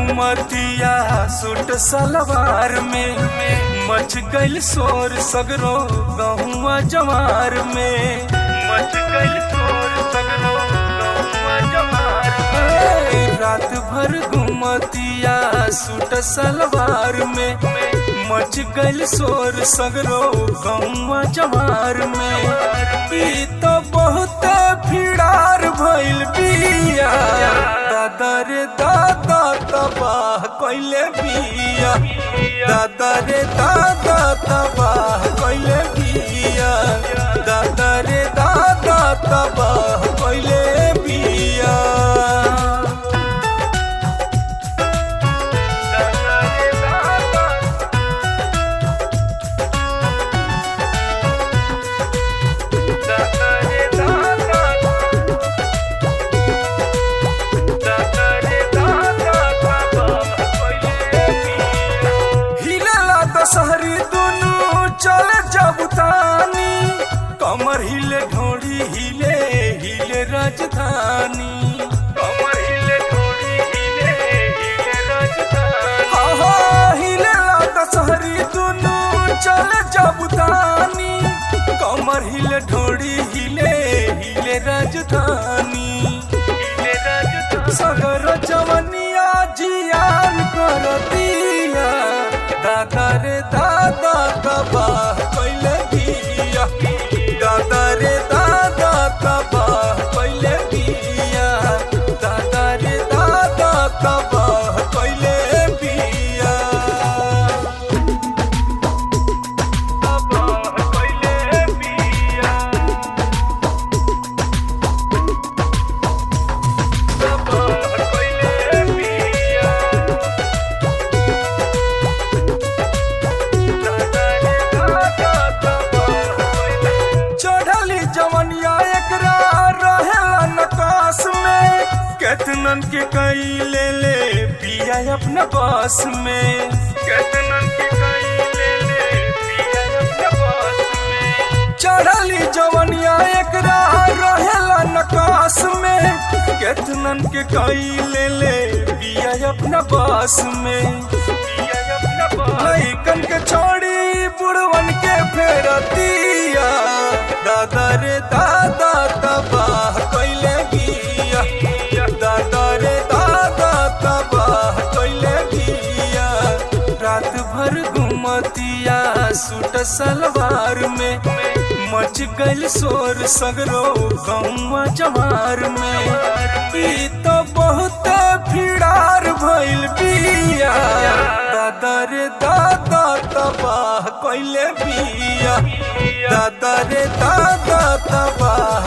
घुमतिया suit सलवार में मच गइल शोर सगरो गहुआ जवार में मच गइल शोर सगरो गहुआ जवार में। रात भर घुमतिया सूट सलवार में मच गइल शोर सगरो गहुआ जवार में। ई तो बहुत फिरार भइल बिया दादा रे दादा तबाह कइले बिया दादा रे दादा तबाह कइले बिया दादा रे दादा तबाह कइले बिया। शहरी दुनू चल जबुतानी कमर हिले ढोड़ी हिले हिले राजधानी कमर हिले ढोड़ी हिले हिले राजधानी हिले लाता शहरी दुनू चल जबुतानी कमर हिले ढोड़ी हिले हिले राजधानी हिले राजधानी। सगर जवनिया जियान करतिया दादा रे दादा तबाह कइले बिया दादा रे दादा तबाह कइले बिया दादा रे दादा तबाह कइले बिया तबाह कइले बिया तबाह कइले बिया। चढ़ली जवनिया एकरा रहेला नकाश में केतनन के कई ले ले पिया अपना पास में केतनन के कई ले ले पिया अपना पास में। चढ़ली जवनिया एकरा रहेला नकाश में केतनन के कई ले ले पिया अपना पास में पिया अपना पास। लइकन के छोड़ी बुढ़वन के फेरतिया दादा रे दादा तबाह कइले बिया दादा रे दादा तबाह कइले बिया। रात भर घुमतिया सूट सलवार में मच गइल शोर सगरो गहुआ जवार में। ई तो बहुत फिरार भइल बिया दादा रे दादा तबाह कइले बिया दादा रे दादा तबाह